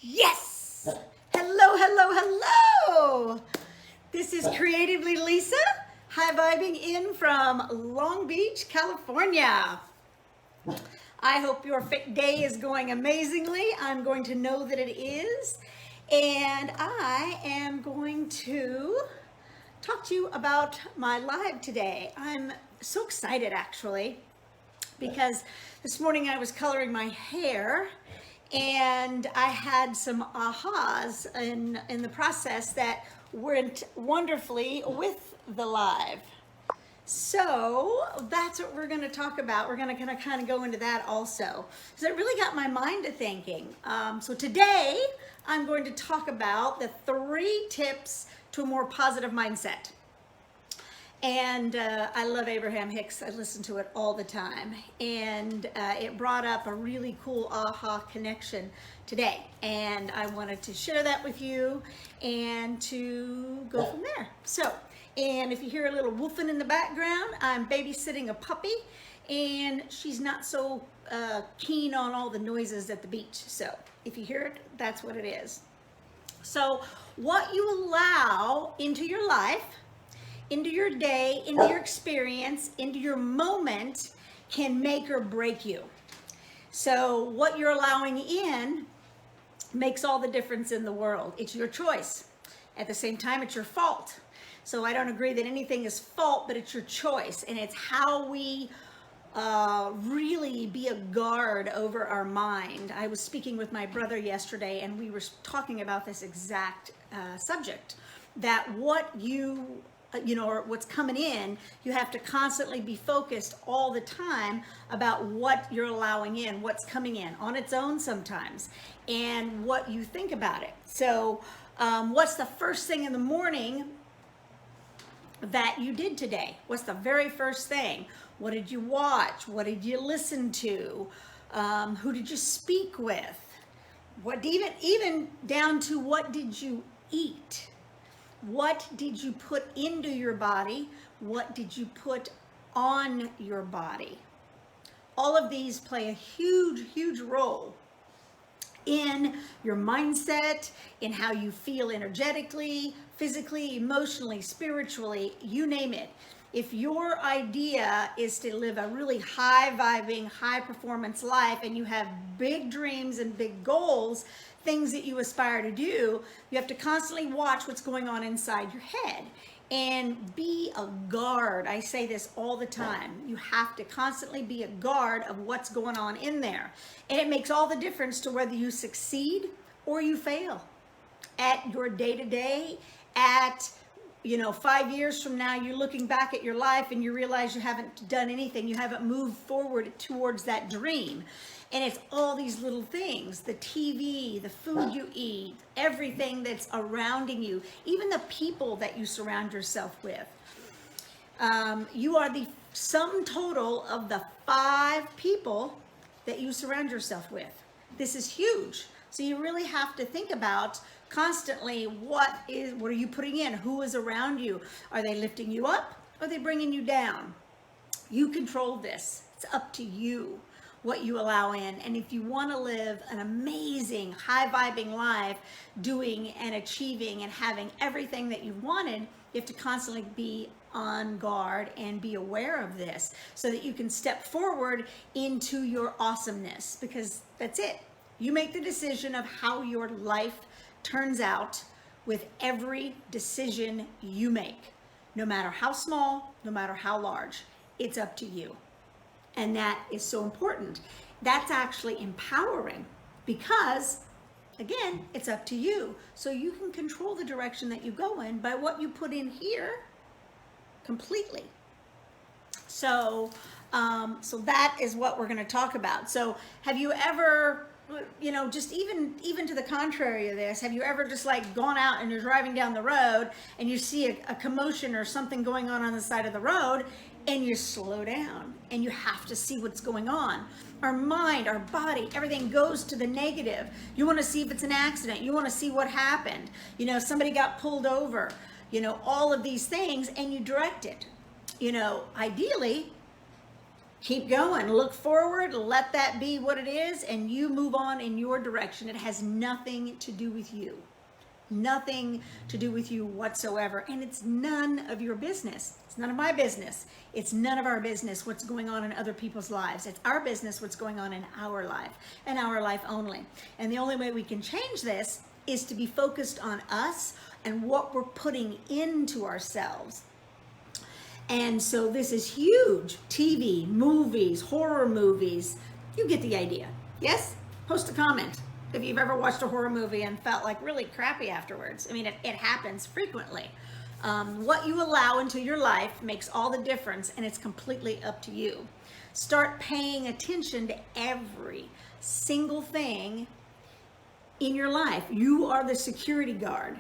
Yes! Hello, hello, hello! This is Creatively Lisa, high vibing in from Long Beach, California. I hope your day is going amazingly. I'm going to know that it is. And I am going to talk to you about my live today. I'm so excited actually, because this morning I was coloring my hair and I had some ahas in the process that went wonderfully with the live. So that's what we're going to talk about. We're going to kind of go into that also, because it really got my mind to thinking. So today I'm going to talk about the 3 tips to a more positive mindset. And I love Abraham Hicks. I listen to it all the time. And it brought up a really cool aha connection today. And I wanted to share that with you and to go from there. So, and if you hear a little woofing in the background, I'm babysitting a puppy. And she's not so keen on all the noises at the beach. So if you hear it, that's what it is. So what you allow into your life, into your day, into your experience, into your moment can make or break you. So what you're allowing in makes all the difference in the world. It's your choice. At the same time, it's your fault. So I don't agree that anything is fault, but it's your choice. And it's how we really be a guard over our mind. I was speaking with my brother yesterday and we were talking about this exact subject, that what or what's coming in, you have to constantly be focused all the time about what you're allowing in, what's coming in on its own sometimes, and what you think about it. So what's the first thing in the morning that you did today? What's the very first thing? What did you watch? What did you listen to? Who did you speak with? What, even down to what did you eat? What did you put into your body? What did you put on your body? All of these play a huge, huge role in your mindset, in how you feel energetically, physically, emotionally, spiritually, you name it. If your idea is to live a really high vibing, high performance life, and you have big dreams and big goals, things that you aspire to do, you have to constantly watch what's going on inside your head and be a guard. I say this all the time. You have to constantly be a guard of what's going on in there. And it makes all the difference to whether you succeed or you fail at your day-to-day, at 5 years from now, you're looking back at your life and you realize you haven't done anything. You haven't moved forward towards that dream. And it's all these little things, the TV, the food you eat, everything that's surrounding you, even the people that you surround yourself with. You are the sum total of the 5 people that you surround yourself with. This is huge. So you really have to think about constantly what are you putting in? Who is around you? Are they lifting you up? Or are they bringing you down? You control this. It's up to you what you allow in. And if you want to live an amazing, high vibing life, doing and achieving and having everything that you wanted, you have to constantly be on guard and be aware of this so that you can step forward into your awesomeness, because that's it. You make the decision of how your life turns out with every decision you make, no matter how small, no matter how large. It's up to you. And that is so important. That's actually empowering because, again, it's up to you. So you can control the direction that you go in by what you put in here completely. So, so that is what we're going to talk about. So have you ever, just even to the contrary of this, have you ever just like gone out and you're driving down the road and you see a commotion or something going on the side of the road, and you slow down and you have to see what's going on? Our mind, our body, everything goes to the negative. You want to see if it's an accident. You want to see what happened. Somebody got pulled over, all of these things, and you direct it. Ideally, Keep going, look forward, let that be what it is, and you move on in your direction. It has nothing to do with you. Nothing to do with you whatsoever. And it's none of your business. It's none of my business. It's none of our business what's going on in other people's lives. It's our business what's going on in our life, and our life only. And the only way we can change this is to be focused on us and what we're putting into ourselves. And so this is huge. TV, movies, horror movies. You get the idea. Yes? Post a comment if you've ever watched a horror movie and felt like really crappy afterwards. I mean, it happens frequently. What you allow into your life makes all the difference, and it's completely up to you. Start paying attention to every single thing in your life. You are the security guard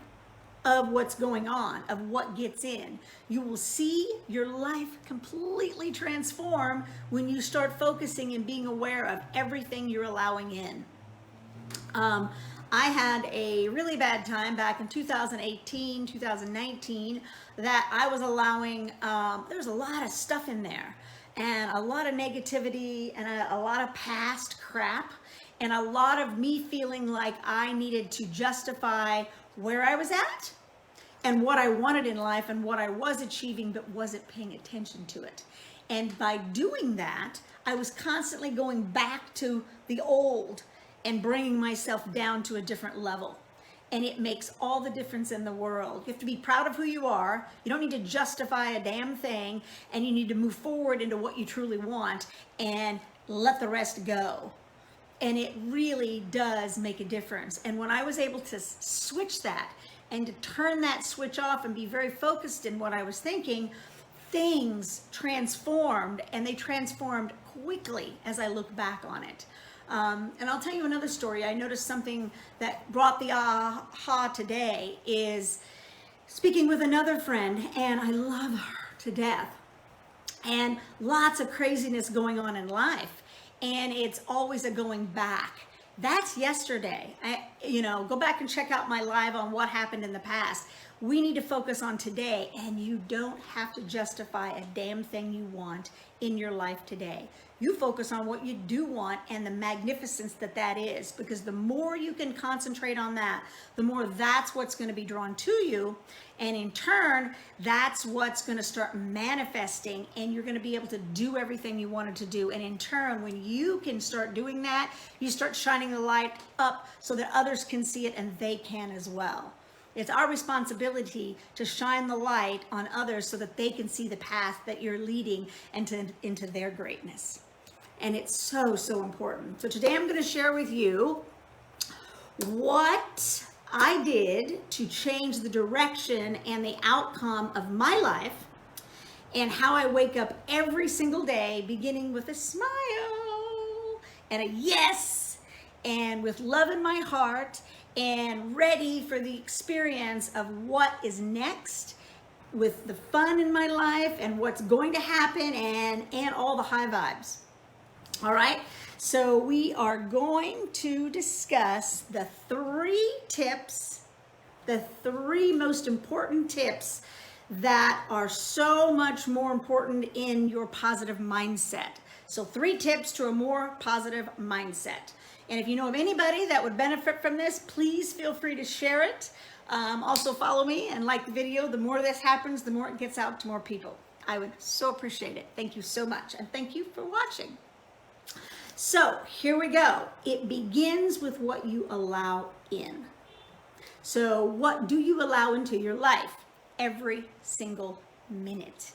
of what's going on, of what gets in. You will see your life completely transform when you start focusing and being aware of everything you're allowing in. I had a really bad time back in 2018, 2019, that I was allowing, there was a lot of stuff in there, and a lot of negativity, and a lot of past crap, and a lot of me feeling like I needed to justify where I was at and what I wanted in life and what I was achieving, but wasn't paying attention to it. And by doing that, I was constantly going back to the old and bringing myself down to a different level. And it makes all the difference in the world. You have to be proud of who you are. You don't need to justify a damn thing, and you need to move forward into what you truly want and let the rest go. And it really does make a difference. And when I was able to switch that and to turn that switch off and be very focused in what I was thinking, things transformed, and they transformed quickly as I look back on it. And I'll tell you another story. I noticed something that brought the aha today is speaking with another friend, and I love her to death, and lots of craziness going on in life, and it's always a going back. That's yesterday. Go back and check out my live on what happened in the past. We need to focus on today, and you don't have to justify a damn thing you want in your life today. You focus on what you do want and the magnificence that is, because the more you can concentrate on that, the more that's what's going to be drawn to you. And in turn, that's what's going to start manifesting, and you're going to be able to do everything you wanted to do. And in turn, when you can start doing that, you start shining the light up so that others can see it, and they can as well. It's our responsibility to shine the light on others so that they can see the path that you're leading into their greatness. And it's so, so important. So today I'm going to share with you what I did to change the direction and the outcome of my life, and how I wake up every single day beginning with a smile and a yes, and with love in my heart, and ready for the experience of what is next, with the fun in my life and what's going to happen, and all the high vibes. All right, so we are going to discuss the three most important tips that are so much more important in your positive mindset. So 3 tips to a more positive mindset. And if you know of anybody that would benefit from this, please feel free to share it. Also follow me and like the video. The more this happens, the more it gets out to more people. I would so appreciate it. Thank you so much. And thank you for watching. So here we go. It begins with what you allow in. So what do you allow into your life every single minute?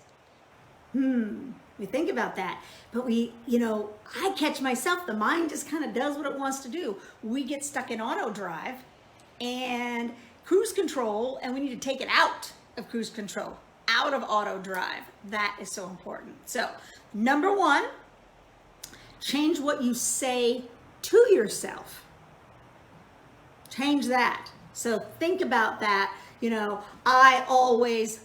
We think about that, but I catch myself, the mind just kind of does what it wants to do. We get stuck in auto drive and cruise control, and we need to take it out of cruise control, out of auto drive. That is so important. So number 1, change what you say to yourself. Change that. So think about that. I always,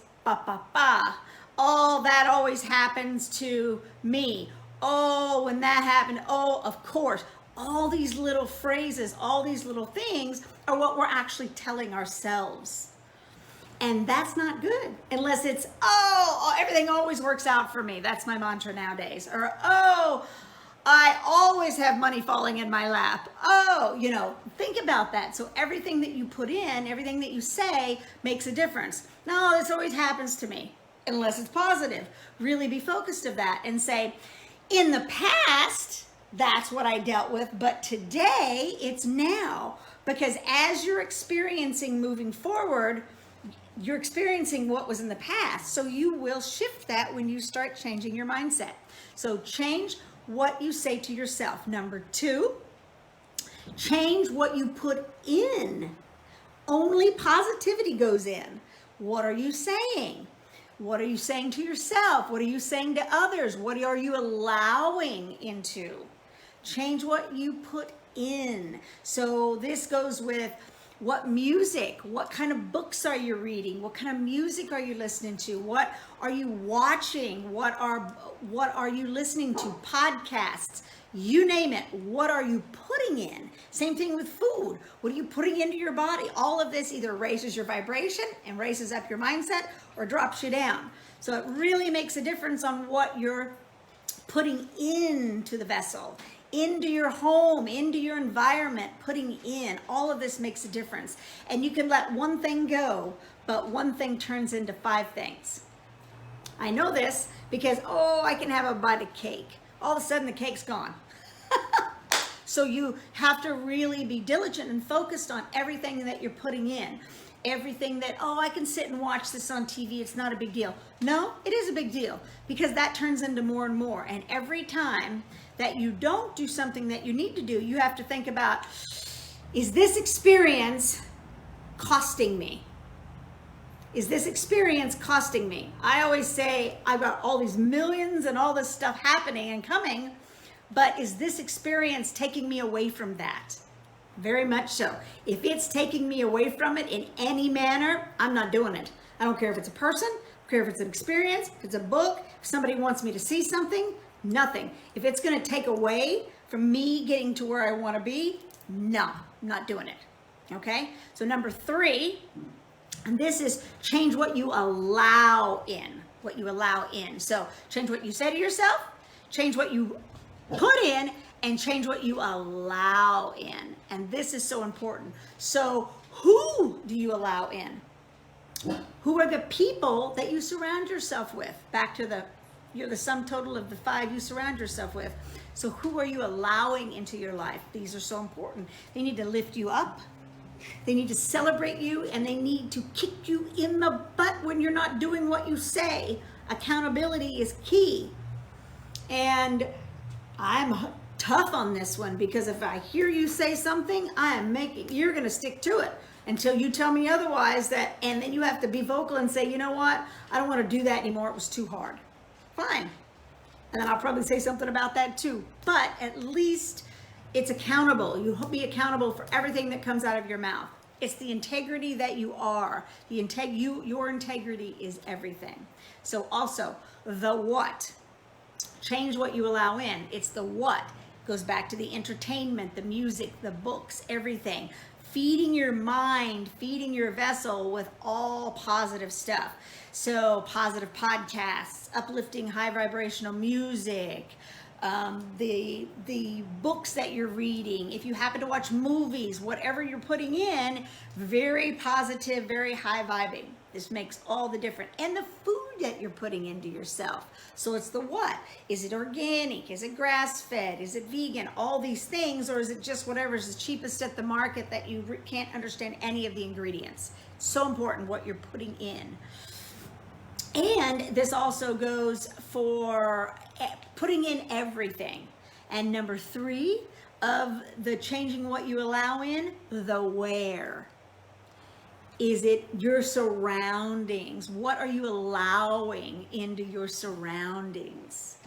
oh, that always happens to me. Oh, when that happened, oh, of course. All these little phrases, all these little things are what we're actually telling ourselves. And that's not good unless it's, oh, everything always works out for me. That's my mantra nowadays. Or, oh, I always have money falling in my lap. Oh, think about that. So everything that you put in, everything that you say makes a difference. No, this always happens to me, unless it's positive. Really be focused of that and say, in the past, that's what I dealt with, but today it's now. Because as you're experiencing moving forward, you're experiencing what was in the past. So you will shift that when you start changing your mindset. So change what you say to yourself. Number 2, change what you put in. Only positivity goes in. What are you saying? What are you saying to yourself? What are you saying to others? What are you allowing into? Change what you put in. So this goes with what music, what kind of books are you reading? What kind of music are you listening to? What are you watching? What are you listening to? Podcasts, you name it. What are you putting in? Same thing with food. What are you putting into your body? All of this either raises your vibration and raises up your mindset or drops you down. So it really makes a difference on what you're putting into the vessel, into your home, into your environment, putting in. All of this makes a difference. And you can let one thing go, but one thing turns into 5 things. I know this because, I can have a bite of cake. All of a sudden the cake's gone. So you have to really be diligent and focused on everything that you're putting in. Everything that, I can sit and watch this on TV, it's not a big deal. No, it is a big deal because that turns into more and more. And every time that you don't do something that you need to do, you have to think about, is this experience costing me? Is this experience costing me? I always say, I've got all these millions and all this stuff happening and coming, but is this experience taking me away from that? Very much so. If it's taking me away from it in any manner, I'm not doing it. I don't care if it's a person, I don't care if it's an experience, if it's a book, if somebody wants me to see something, nothing. If it's going to take away from me getting to where I want to be, no, I'm not doing it. Okay? So number 3, and this is change what you allow in. What you allow in. So change what you say to yourself, change what you put in, and change what you allow in. And this is so important. So who do you allow in? Who are the people that you surround yourself with? Back to you're the sum total of the 5 you surround yourself with. So who are you allowing into your life? These are so important. They need to lift you up. They need to celebrate you, and they need to kick you in the butt when you're not doing what you say. Accountability is key. And I'm tough on this one because if I hear you say something, you're going to stick to it until you tell me otherwise, and then you have to be vocal and say, you know what? I don't want to do that anymore. It was too hard. Fine. And then I'll probably say something about that too. But at least it's accountable. You'll be accountable for everything that comes out of your mouth. It's the integrity that you are. Your integrity is everything. So also the what. Change what you allow in. It's the what. Goes back to the entertainment, the music, the books, everything. Feeding your mind, feeding your vessel with all positive stuff. So positive podcasts, uplifting high vibrational music, the books that you're reading. If you happen to watch movies, whatever you're putting in, very positive, very high vibing. This makes all the difference. And the food that you're putting into yourself. So it's the what. Is it organic? Is it grass-fed? Is it vegan? All these things, or is it just whatever's the cheapest at the market that you can't understand any of the ingredients? It's so important what you're putting in. And this also goes for putting in everything. And number 3 of the changing what you allow in, the where. Is it your surroundings? What are you allowing into your surroundings?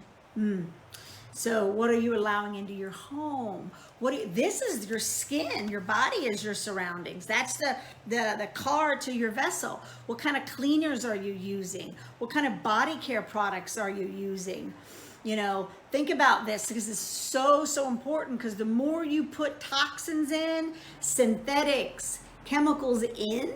So what are you allowing into your home? This is your skin. Your body is your surroundings. That's the car to your vessel. What kind of cleaners are you using? What kind of body care products are you using? Think about this because it's so important, because the more you put toxins in, synthetics, chemicals in,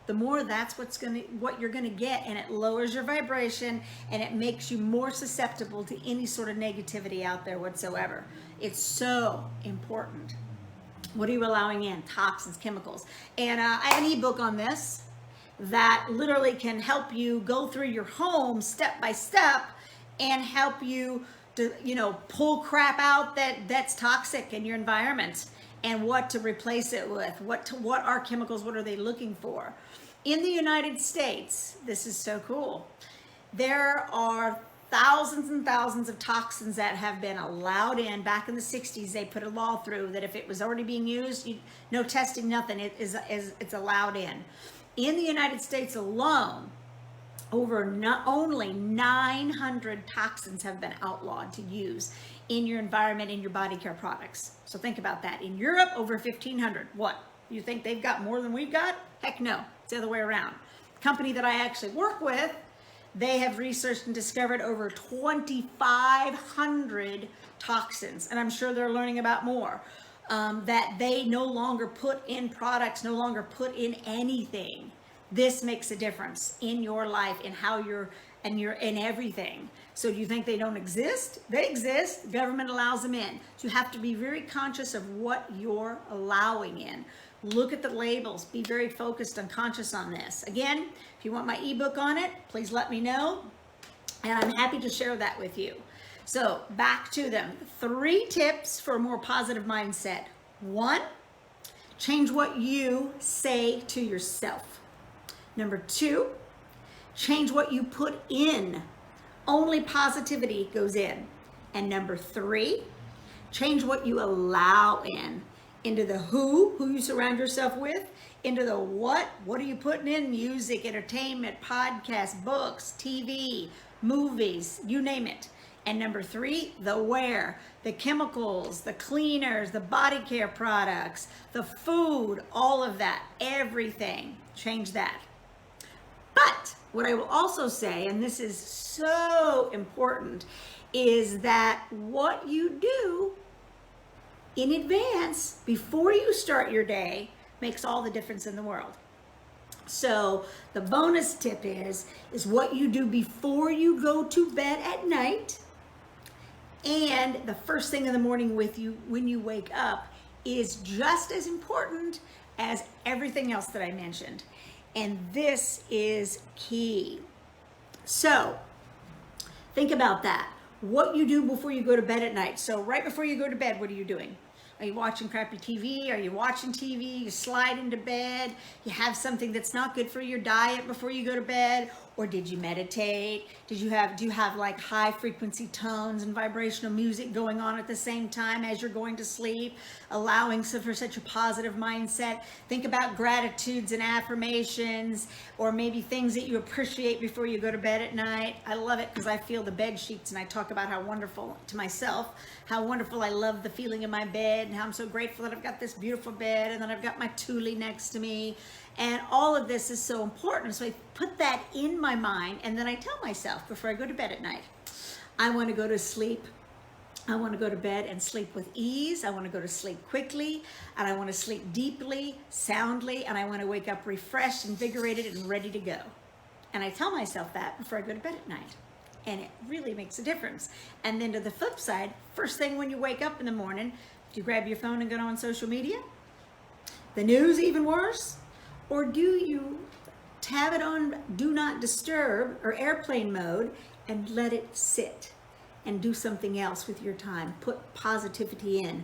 the more that's what you're gonna get, and it lowers your vibration and it makes you more susceptible to any sort of negativity out there whatsoever. It's so important. What are you allowing in? Toxins, chemicals. And I have an ebook on this that literally can help you go through your home step by step and help you to, pull crap out that's toxic in your environment and what to replace it with. What are chemicals? What are they looking for? In the United States, this is so cool. There are thousands and thousands of toxins that have been allowed in. Back in the 60s, they put a law through that if it was already being used, no testing, nothing, it's allowed in. In the United States alone, only 900 toxins have been outlawed to use in your environment, in your body care products. So think about that. In Europe, over 1,500. What? You think they've got more than we've got? Heck no, it's the other way around. The company that I actually work with, they have researched and discovered over 2,500 toxins, and I'm sure they're learning about more, that they no longer put in products, no longer put in anything. This makes a difference in your life, in how you're in everything. So do you think they don't exist? They exist. The government allows them in. So you have to be very conscious of what you're allowing in. Look at the labels. Be very focused and conscious on this. Again, if you want my ebook on it, please let me know, and I'm happy to share that with you. So back to them. 3 tips for a more positive mindset. 1, change what you say to yourself. Number 2, change what you put in. Only positivity goes in. And number 3, change what you allow in. Into the who you surround yourself with, into the what are you putting in? Music, entertainment, podcasts, books, TV, movies, you name it. And number 3, the where, the chemicals, the cleaners, the body care products, the food, all of that, everything, change that. But what I will also say, and this is so important, is that what you do in advance, before you start your day, makes all the difference in the world. So the bonus tip is what you do before you go to bed at night, and the first thing in the morning when you wake up is just as important as everything else that I mentioned. And this is key. So think about that. What you do before you go to bed at night. So right before you go to bed, what are you doing? Are you watching crappy TV? Are you watching TV? You slide into bed? You have something that's not good for your diet before you go to bed? Or did you meditate? Do you have like high frequency tones and vibrational music going on at the same time as you're going to sleep, allowing for such a positive mindset? Think about gratitudes and affirmations, or maybe things that you appreciate before you go to bed at night. I love it because I feel the bed sheets, and I talk about how wonderful to myself, how wonderful I love the feeling in my bed, and how I'm so grateful that I've got this beautiful bed, and then I've got my Thule next to me. And all of this is so important. So I put that in my mind, and then I tell myself before I go to bed at night, I want to go to sleep. I want to go to bed and sleep with ease. I want to go to sleep quickly, and I want to sleep deeply, soundly, and I want to wake up refreshed, invigorated, and ready to go. And I tell myself that before I go to bed at night. And it really makes a difference. And then to the flip side, first thing when you wake up in the morning, do you grab your phone and go on social media? The news, even worse? Or do you have it on do not disturb or airplane mode and let it sit and do something else with your time? Put positivity in,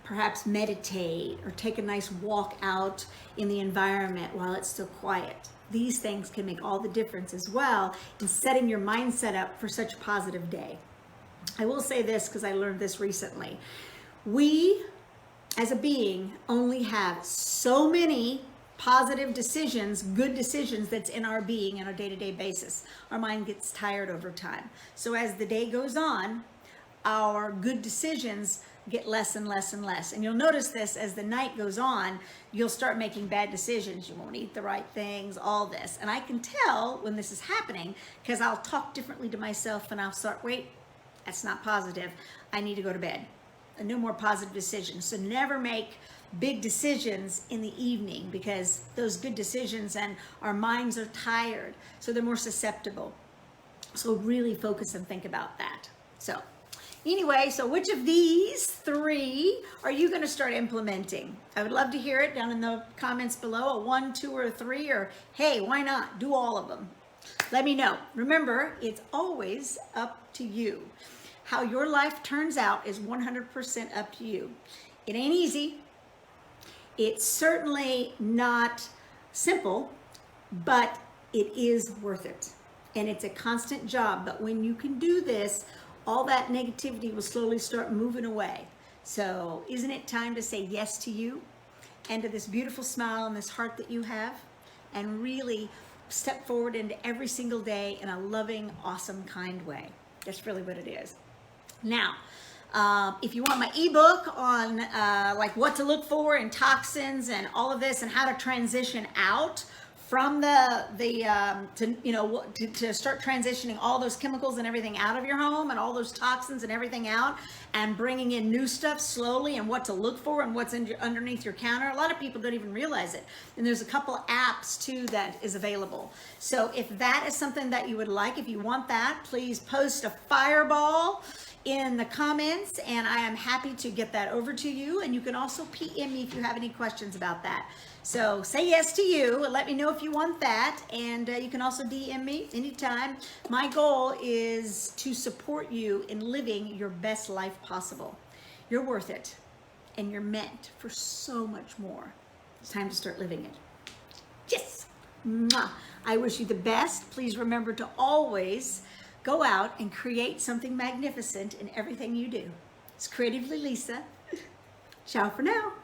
perhaps meditate or take a nice walk out in the environment while it's still quiet. These things can make all the difference as well in setting your mindset up for such a positive day. I will say this because I learned this recently. We, as a being, only have so many positive decisions, good decisions that's in our being on a day-to-day basis. Our mind gets tired over time. So as the day goes on, our good decisions get less and less and less. And you'll notice this as the night goes on, you'll start making bad decisions. You won't eat the right things, all this. And I can tell when this is happening because I'll talk differently to myself and I'll start, wait, that's not positive. I need to go to bed. No more positive decisions. So never make big decisions in the evening, because those good decisions and our minds are tired, so they're more susceptible. So really focus and think about that. So anyway, so which of these 3 are you going to start implementing? I would love to hear it down in the comments below, a 1, 2, or a 3, or hey, why not? Do all of them. Let me know. Remember, it's always up to you. How your life turns out is 100% up to you. It ain't easy. It's certainly not simple, but it is worth it. And it's a constant job. But when you can do this, all that negativity will slowly start moving away. So isn't it time to say yes to you and to this beautiful smile and this heart that you have, and really step forward into every single day in a loving, awesome, kind way? That's really what it is. Now, if you want my ebook on like what to look for in toxins and all of this, and how to transition out from to start transitioning all those chemicals and everything out of your home, and all those toxins and everything out, and bringing in new stuff slowly, and what to look for and what's underneath your counter. A lot of people don't even realize it. And there's a couple apps too that is available. So if that is something that you would like, if you want that, please post a fireball in the comments, and I am happy to get that over to you. And you can also PM me if you have any questions about that. So say yes to you, and let me know if you want that. And you can also DM me anytime. My goal is to support you in living your best life possible. You're worth it, and you're meant for so much more. It's time to start living it. Yes! Mwah. I wish you the best. Please remember to always go out and create something magnificent in everything you do. It's Creatively Lisa. Ciao for now.